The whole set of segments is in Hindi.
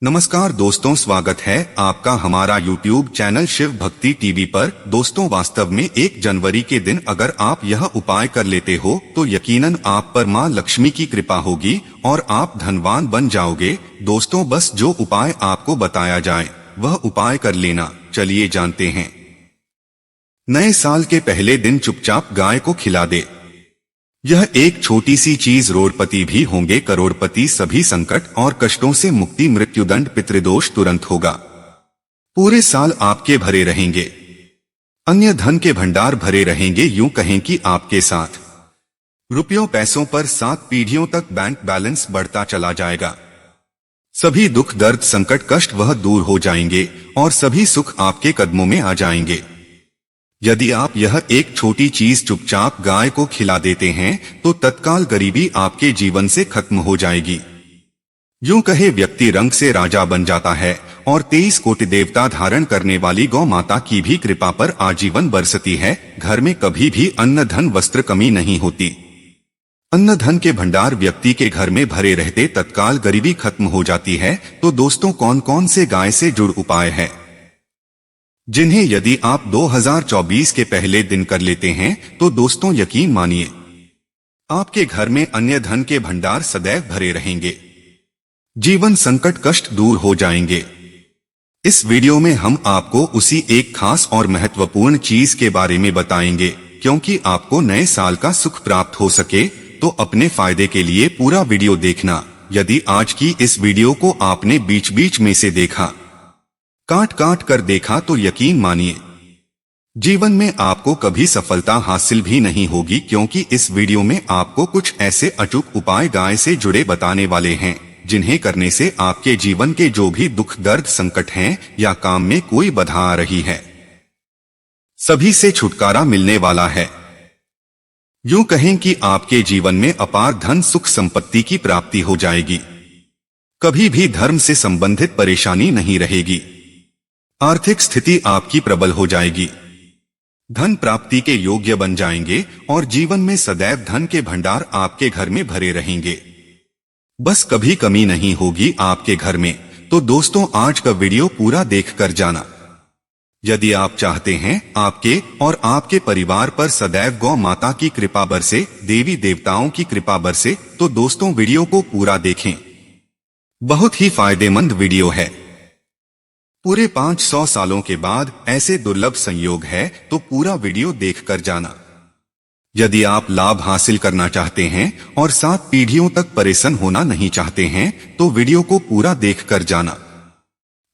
नमस्कार दोस्तों, स्वागत है आपका हमारा YouTube चैनल शिव भक्ति टीवी पर। दोस्तों, वास्तव में 1 जनवरी के दिन अगर आप यह उपाय कर लेते हो तो यकीनन आप पर मां लक्ष्मी की कृपा होगी और आप धनवान बन जाओगे। दोस्तों, बस जो उपाय आपको बताया जाए वह उपाय कर लेना। चलिए जानते हैं। नए साल के पहले दिन चुपचाप गाय को खिला दे। यह एक छोटी सी चीज रोडपति भी होंगे करोड़पति। सभी संकट और कष्टों से मुक्ति, मृत्युदंड, पितृदोष तुरंत होगा। पूरे साल आपके भरे रहेंगे, अन्य धन के भंडार भरे रहेंगे। यूं कहें कि आपके साथ रुपयों पैसों पर 7 पीढ़ियों तक बैंक बैलेंस बढ़ता चला जाएगा। सभी दुख दर्द संकट कष्ट वह दूर हो जाएंगे और सभी सुख आपके कदमों में आ जाएंगे। यदि आप यह एक छोटी चीज चुपचाप गाय को खिला देते हैं तो तत्काल गरीबी आपके जीवन से खत्म हो जाएगी। यूं कहे व्यक्ति रंग से राजा बन जाता है और 23 कोटि देवता धारण करने वाली गौ माता की भी कृपा पर आजीवन बरसती है। घर में कभी भी अन्न धन वस्त्र कमी नहीं होती। अन्न धन के भंडार व्यक्ति के घर में भरे रहते तत्काल गरीबी खत्म हो जाती है। तो दोस्तों, कौन कौन से गाय से जुड़ उपाय है जिन्हें यदि आप 2024 के पहले दिन कर लेते हैं तो दोस्तों यकीन मानिए आपके घर में अन्य धन के भंडार सदैव भरे रहेंगे। जीवन संकट कष्ट दूर हो जाएंगे। इस वीडियो में हम आपको उसी एक खास और महत्वपूर्ण चीज के बारे में बताएंगे। क्योंकि आपको नए साल का सुख प्राप्त हो सके तो अपने फायदे के लिए पूरा वीडियो देखना। यदि आज की इस वीडियो को आपने बीच बीच में से देखा, काट काट कर देखा, तो यकीन मानिए जीवन में आपको कभी सफलता हासिल भी नहीं होगी। क्योंकि इस वीडियो में आपको कुछ ऐसे अचूक उपाय गाय से जुड़े बताने वाले हैं जिन्हें करने से आपके जीवन के जो भी दुख दर्द संकट हैं या काम में कोई बाधा आ रही है, सभी से छुटकारा मिलने वाला है। यूं कहें कि आपके जीवन में अपार धन सुख संपत्ति की प्राप्ति हो जाएगी। कभी भी धर्म से संबंधित परेशानी नहीं रहेगी। आर्थिक स्थिति आपकी प्रबल हो जाएगी। धन प्राप्ति के योग्य बन जाएंगे और जीवन में सदैव धन के भंडार आपके घर में भरे रहेंगे। बस कभी कमी नहीं होगी आपके घर में। तो दोस्तों, आज का वीडियो पूरा देखकर जाना। यदि आप चाहते हैं आपके और आपके परिवार पर सदैव गौ माता की कृपा बरसे, देवी देवताओं की कृपा बरसे, तो दोस्तों वीडियो को पूरा देखें। बहुत ही फायदेमंद वीडियो है। पूरे 500 सालों के बाद ऐसे दुर्लभ संयोग है तो पूरा वीडियो देखकर जाना। यदि आप लाभ हासिल करना चाहते हैं और 7 पीढ़ियों तक परेशान होना नहीं चाहते हैं तो वीडियो को पूरा देखकर जाना।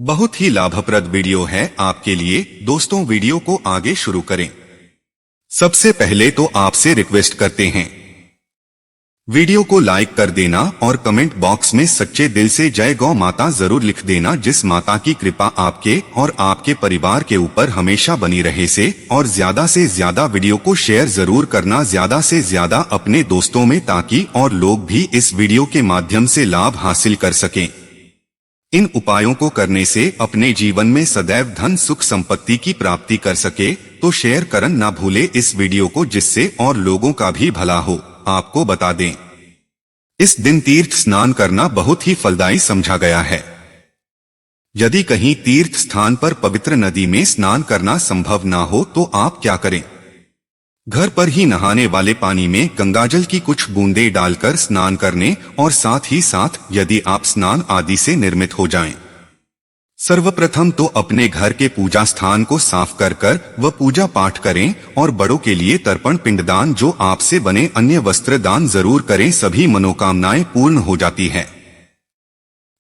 बहुत ही लाभप्रद वीडियो है आपके लिए। दोस्तों, वीडियो को आगे शुरू करें। सबसे पहले तो आपसे रिक्वेस्ट करते हैं वीडियो को लाइक कर देना और कमेंट बॉक्स में सच्चे दिल से जय गौ माता जरूर लिख देना। जिस माता की कृपा आपके और आपके परिवार के ऊपर हमेशा बनी रहे से। और ज्यादा से ज्यादा वीडियो को शेयर जरूर करना, ज्यादा से ज्यादा अपने दोस्तों में, ताकि और लोग भी इस वीडियो के माध्यम से लाभ हासिल कर सकें। इन उपायों को करने से अपने जीवन में सदैव धन सुख संपत्ति की प्राप्ति कर सके। तो शेयर करना ना भूले इस वीडियो को, जिससे और लोगों का भी भला हो। आपको बता दें, इस दिन तीर्थ स्नान करना बहुत ही फलदायी समझा गया है। यदि कहीं तीर्थ स्थान पर पवित्र नदी में स्नान करना संभव ना हो तो आप क्या करें, घर पर ही नहाने वाले पानी में गंगाजल की कुछ बूंदें डालकर स्नान करने और साथ ही साथ यदि आप स्नान आदि से निर्मित हो जाएं, सर्वप्रथम तो अपने घर के पूजा स्थान को साफ कर व पूजा पाठ करें और बड़ों के लिए तर्पण पिंडदान जो आपसे बने अन्य वस्त्र दान जरूर करें। सभी मनोकामनाएं पूर्ण हो जाती है।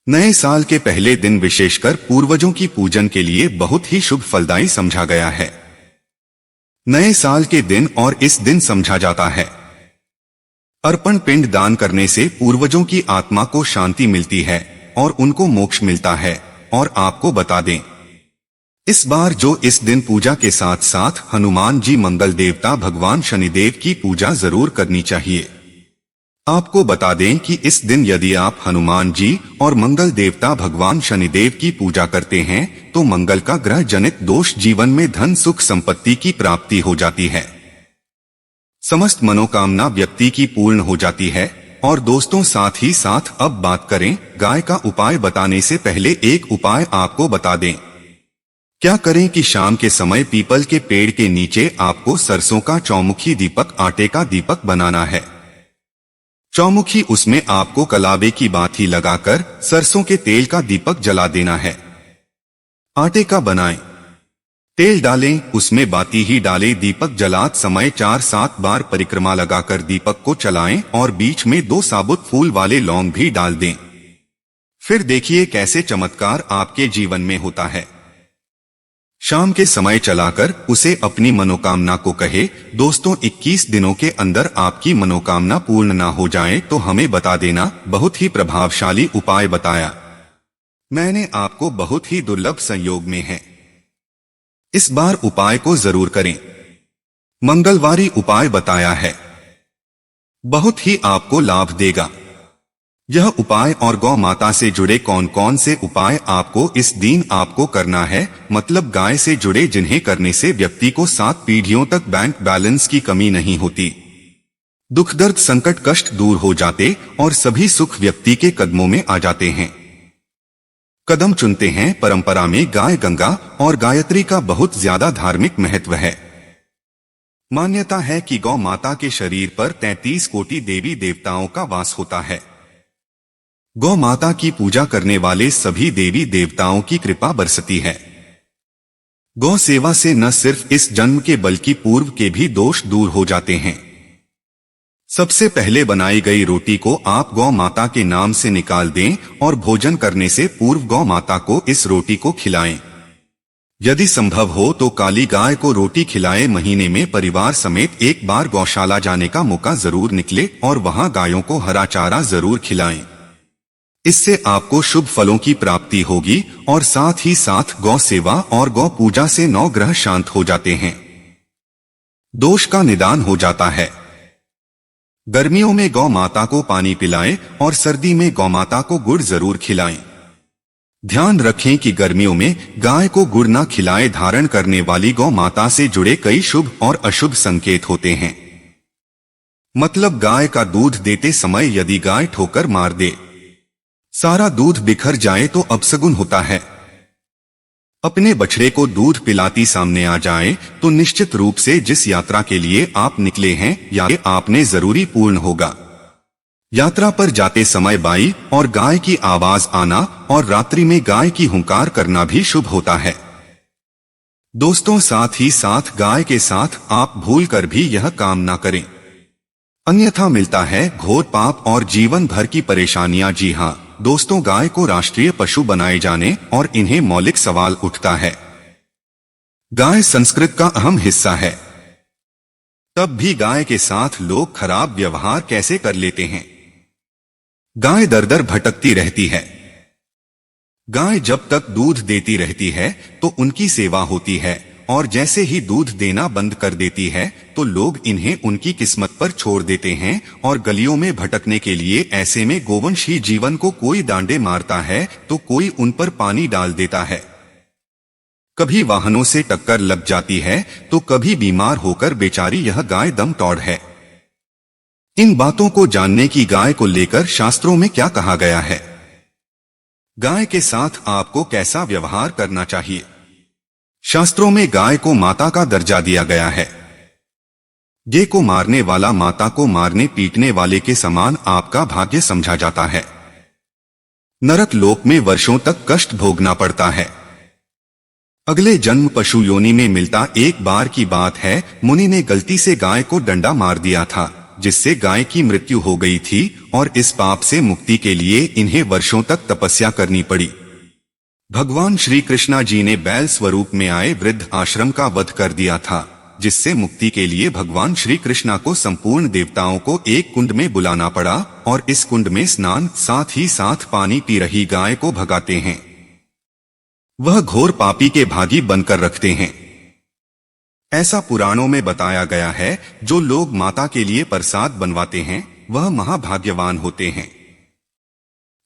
नए साल के पहले दिन विशेषकर पूर्वजों की पूजन के लिए बहुत ही शुभ फलदायी समझा गया है। नए साल के दिन और इस दिन समझा जाता है अर्पण पिंड दान करने से पूर्वजों की आत्मा को शांति मिलती है और उनको मोक्ष मिलता है। और आपको बता दें, इस बार जो इस दिन पूजा के साथ साथ हनुमान जी, मंगल देवता भगवान शनिदेव की पूजा जरूर करनी चाहिए। आपको बता दें कि इस दिन यदि आप हनुमान जी और मंगल देवता भगवान शनिदेव की पूजा करते हैं तो मंगल का ग्रह जनित दोष जीवन में धन सुख संपत्ति की प्राप्ति हो जाती है। समस्त मनोकामना व्यक्ति की पूर्ण हो जाती है। और दोस्तों साथ ही साथ अब बात करें गाय का उपाय बताने से पहले एक उपाय आपको बता दें। क्या करें कि शाम के समय पीपल के पेड़ के नीचे आपको सरसों का चौमुखी दीपक, आटे का दीपक बनाना है। चौमुखी, उसमें आपको कलावे की बाती लगाकर सरसों के तेल का दीपक जला देना है। आटे का बनाएं, तेल डालें, उसमें बाती ही डालें, दीपक जलात समय 4-7 बार परिक्रमा लगाकर दीपक को चलाएं और बीच में 2 साबुत फूल वाले लौंग भी डाल दें। फिर देखिए कैसे चमत्कार आपके जीवन में होता है। शाम के समय चलाकर उसे अपनी मनोकामना को कहे। दोस्तों 21 दिनों के अंदर आपकी मनोकामना पूर्ण ना हो जाए तो हमें बता देना। बहुत ही प्रभावशाली उपाय बताया मैंने आपको, बहुत ही दुर्लभ संयोग में है। इस बार उपाय को जरूर करें। मंगलवारी उपाय बताया है, बहुत ही आपको लाभ देगा यह उपाय। और गौ माता से जुड़े कौन कौन से उपाय आपको इस दिन आपको करना है, मतलब गाय से जुड़े जिन्हें करने से व्यक्ति को 7 पीढ़ियों तक बैंक बैलेंस की कमी नहीं होती, दुख दर्द संकट कष्ट दूर हो जाते और सभी सुख व्यक्ति के कदमों में आ जाते हैं। कदम चुनते हैं। परंपरा में गाय गंगा और गायत्री का बहुत ज्यादा धार्मिक महत्व है। मान्यता है कि गौ माता के शरीर पर 33 कोटि देवी देवताओं का वास होता है। गौ माता की पूजा करने वाले सभी देवी देवताओं की कृपा बरसती है। गौ सेवा से न सिर्फ इस जन्म के बल्कि पूर्व के भी दोष दूर हो जाते हैं। सबसे पहले बनाई गई रोटी को आप गौ माता के नाम से निकाल दें और भोजन करने से पूर्व गौ माता को इस रोटी को खिलाएं। यदि संभव हो तो काली गाय को रोटी खिलाएं। महीने में परिवार समेत एक बार गौशाला जाने का मौका जरूर निकले और वहां गायों को हरा चारा जरूर खिलाएं। इससे आपको शुभ फलों की प्राप्ति होगी और साथ ही साथ गौ सेवा और गौ पूजा से 9 ग्रह शांत हो जाते हैं, दोष का निदान हो जाता है। गर्मियों में गौ माता को पानी पिलाएं और सर्दी में गौ माता को गुड़ जरूर खिलाएं। ध्यान रखें कि गर्मियों में गाय को गुड़ न खिलाएं। धारण करने वाली गौ माता से जुड़े कई शुभ और अशुभ संकेत होते हैं। मतलब गाय का दूध देते समय यदि गाय ठोकर मार दे, सारा दूध बिखर जाए तो अपशगुन होता है। अपने बछड़े को दूध पिलाती सामने आ जाए तो निश्चित रूप से जिस यात्रा के लिए आप निकले हैं या आपने जरूरी पूर्ण होगा। यात्रा पर जाते समय बाई और गाय की आवाज आना और रात्रि में गाय की हुंकार करना भी शुभ होता है। दोस्तों साथ ही साथ गाय के साथ आप भूल कर भी यह काम ना करें, अन्यथा मिलता है घोर पाप और जीवन भर की परेशानियां। जी हाँ दोस्तों, गाय को राष्ट्रीय पशु बनाए जाने और इन्हें मौलिक सवाल उठता है, गाय संस्कृत का अहम हिस्सा है, तब भी गाय के साथ लोग खराब व्यवहार कैसे कर लेते हैं। गाय दर दर भटकती रहती है। गाय जब तक दूध देती रहती है तो उनकी सेवा होती है और जैसे ही दूध देना बंद कर देती है तो लोग इन्हें उनकी किस्मत पर छोड़ देते हैं और गलियों में भटकने के लिए। ऐसे में गोवंश ही जीवन को कोई डांडे मारता है तो कोई उन पर पानी डाल देता है, कभी वाहनों से टक्कर लग जाती है तो कभी बीमार होकर बेचारी यह गाय दम तोड़ है। इन बातों को जानने की गाय को लेकर शास्त्रों में क्या कहा गया है, गाय के साथ आपको कैसा व्यवहार करना चाहिए। शास्त्रों में गाय को माता का दर्जा दिया गया है। गाय को मारने वाला माता को मारने पीटने वाले के समान आपका भाग्य समझा जाता है। नरक लोक में वर्षों तक कष्ट भोगना पड़ता है। अगले जन्म पशु योनि में मिलता। एक बार की बात है, मुनि ने गलती से गाय को डंडा मार दिया था जिससे गाय की मृत्यु हो गई थी और इस पाप से मुक्ति के लिए इन्हें वर्षों तक तपस्या करनी पड़ी। भगवान श्री कृष्णा जी ने बैल स्वरूप में आए वृद्ध आश्रम का वध कर दिया था, जिससे मुक्ति के लिए भगवान श्री कृष्णा को संपूर्ण देवताओं को एक कुंड में बुलाना पड़ा और इस कुंड में स्नान साथ ही साथ पानी पी रही गाय को भगाते हैं। वह घोर पापी के भागी बनकर रखते हैं। ऐसा पुराणों में बताया गया है, जो लोग माता के लिए प्रसाद बनवाते हैं वह महाभाग्यवान होते हैं।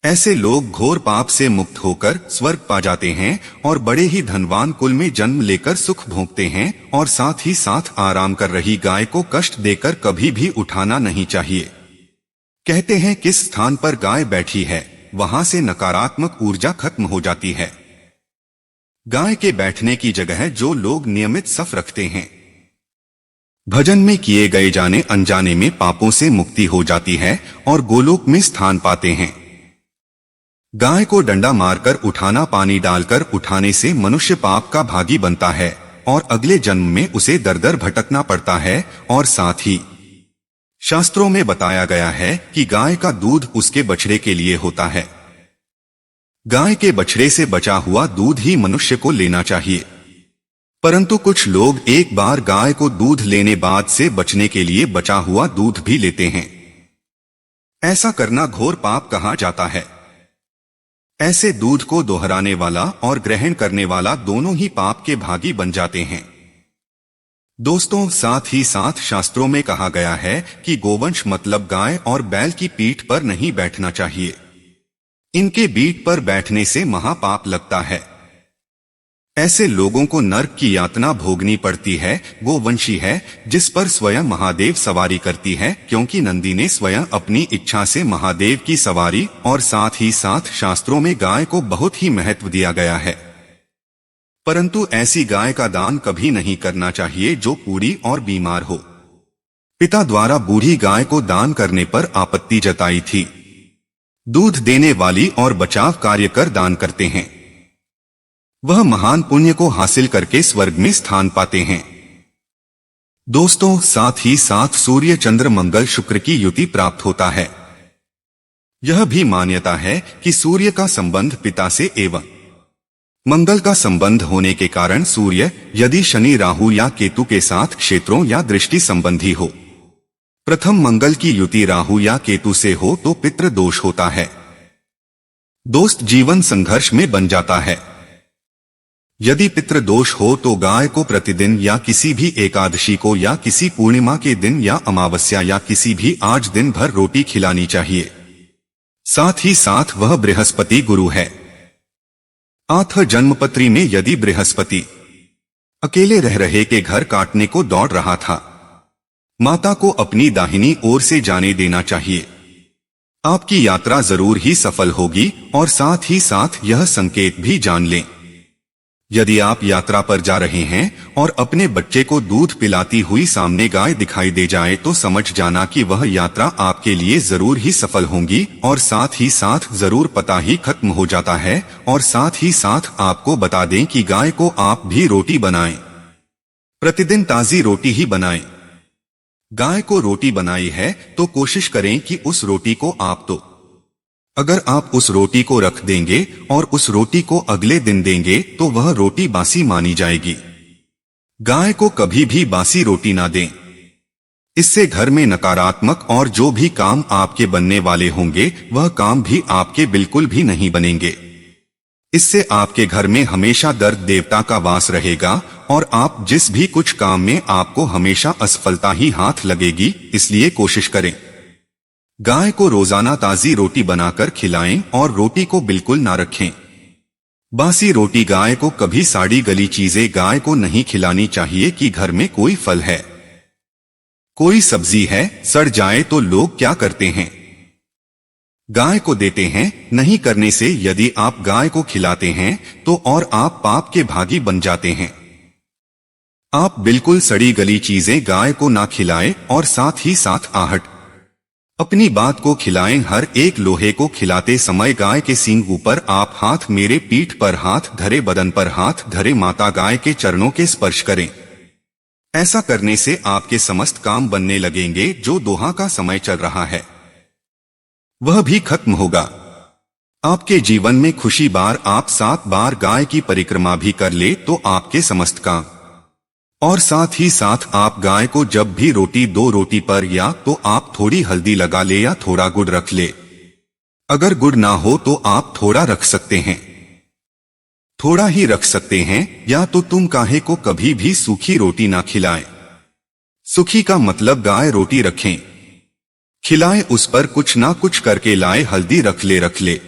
ऐसे लोग घोर पाप से मुक्त होकर स्वर्ग पा जाते हैं और बड़े ही धनवान कुल में जन्म लेकर सुख भोगते हैं। और साथ ही साथ आराम कर रही गाय को कष्ट देकर कभी भी उठाना नहीं चाहिए। कहते हैं किस स्थान पर गाय बैठी है वहां से नकारात्मक ऊर्जा खत्म हो जाती है। गाय के बैठने की जगह जो लोग नियमित सफ रखते हैं, भजन में किए गए जाने अनजाने में पापों से मुक्ति हो जाती है और गोलोक में स्थान पाते हैं। गाय को डंडा मारकर उठाना, पानी डालकर उठाने से मनुष्य पाप का भागी बनता है और अगले जन्म में उसे दर दर भटकना पड़ता है। और साथ ही शास्त्रों में बताया गया है कि गाय का दूध उसके बछड़े के लिए होता है। गाय के बछड़े से बचा हुआ दूध ही मनुष्य को लेना चाहिए, परंतु कुछ लोग एक बार गाय को दूध लेने बाद से बचने के लिए बचा हुआ दूध भी लेते हैं। ऐसा करना घोर पाप कहा जाता है। ऐसे दूध को दोहराने वाला और ग्रहण करने वाला दोनों ही पाप के भागी बन जाते हैं। दोस्तों, साथ ही साथ शास्त्रों में कहा गया है कि गोवंश मतलब गाय और बैल की पीठ पर नहीं बैठना चाहिए। इनके पीठ पर बैठने से महापाप लगता है। ऐसे लोगों को नरक की यातना भोगनी पड़ती है। गोवंशी है जिस पर स्वयं महादेव सवारी करती है, क्योंकि नंदी ने स्वयं अपनी इच्छा से महादेव की सवारी। और साथ ही साथ शास्त्रों में गाय को बहुत ही महत्व दिया गया है, परंतु ऐसी गाय का दान कभी नहीं करना चाहिए जो बूढ़ी और बीमार हो। पिता द्वारा बूढ़ी गाय को दान करने पर आपत्ति जताई थी। दूध देने वाली और बचाव कार्य कर दान करते हैं, वह महान पुण्य को हासिल करके स्वर्ग में स्थान पाते हैं। दोस्तों, साथ ही साथ सूर्य चंद्र मंगल शुक्र की युति प्राप्त होता है। यह भी मान्यता है कि सूर्य का संबंध पिता से एवं मंगल का संबंध होने के कारण सूर्य यदि शनि राहु या केतु के साथ क्षेत्रों या दृष्टि संबंधी हो, प्रथम मंगल की युति राहु या केतु से हो तो पितृ दोष होता है। दोस्त जीवन संघर्ष में बन जाता है। यदि पितृ दोष हो तो गाय को प्रतिदिन या किसी भी एकादशी को या किसी पूर्णिमा के दिन या अमावस्या या किसी भी आज दिन भर रोटी खिलानी चाहिए। साथ ही साथ वह बृहस्पति गुरु है। आठ जन्मपत्री में यदि बृहस्पति अकेले रह रहे के घर काटने को दौड़ रहा था, माता को अपनी दाहिनी ओर से जाने देना चाहिए। आपकी यात्रा जरूर ही सफल होगी। और साथ ही साथ यह संकेत भी जान लें, यदि आप यात्रा पर जा रहे हैं और अपने बच्चे को दूध पिलाती हुई सामने गाय दिखाई दे जाए तो समझ जाना कि वह यात्रा आपके लिए जरूर ही सफल होगी। और साथ ही साथ जरूर पता ही खत्म हो जाता है। और साथ ही साथ आपको बता दें कि गाय को आप भी रोटी बनाएं, प्रतिदिन ताजी रोटी ही बनाएं। गाय को रोटी बनाई है तो कोशिश करें कि उस रोटी को आप तो अगर आप उस रोटी को रख देंगे और उस रोटी को अगले दिन देंगे तो वह रोटी बासी मानी जाएगी। गाय को कभी भी बासी रोटी ना दें, इससे घर में नकारात्मक और जो भी काम आपके बनने वाले होंगे वह काम भी आपके बिल्कुल भी नहीं बनेंगे। इससे आपके घर में हमेशा दर्द देवता का वास रहेगा और आप जिस भी कुछ काम में आपको हमेशा असफलता ही हाथ लगेगी। इसलिए कोशिश करें गाय को रोजाना ताजी रोटी बनाकर खिलाएं और रोटी को बिल्कुल ना रखें। बासी रोटी गाय को कभी साड़ी गली चीजें गाय को नहीं खिलानी चाहिए कि घर में कोई फल है, कोई सब्जी है, सड़ जाए तो लोग क्या करते हैं, गाय को देते हैं। नहीं करने से यदि आप गाय को खिलाते हैं तो और आप पाप के भागी बन जाते हैं। आप बिल्कुल सड़ी गली चीजें गाय को ना खिलाएं और साथ ही साथ आहट अपनी बात को खिलाएं। हर एक लोहे को खिलाते समय गाय के सींग ऊपर आप हाथ मेरे पीठ पर हाथ धरे, बदन पर हाथ धरे माता गाय के चरणों के स्पर्श करें। ऐसा करने से आपके समस्त काम बनने लगेंगे। जो दोहा का समय चल रहा है वह भी खत्म होगा। आपके जीवन में खुशी बार आप 7 बार गाय की परिक्रमा भी कर ले तो आपके समस्त काम। और साथ ही साथ आप गाय को जब भी रोटी दो, रोटी पर या तो आप थोड़ी हल्दी लगा ले या थोड़ा गुड़ रख ले। अगर गुड़ ना हो तो आप थोड़ा रख सकते हैं, थोड़ा ही रख सकते हैं। या तो तुम काहे को कभी भी सूखी रोटी ना खिलाएं। सूखी का मतलब गाय रोटी रखें, खिलाएं, उस पर कुछ ना कुछ करके लाए। हल्दी रख ले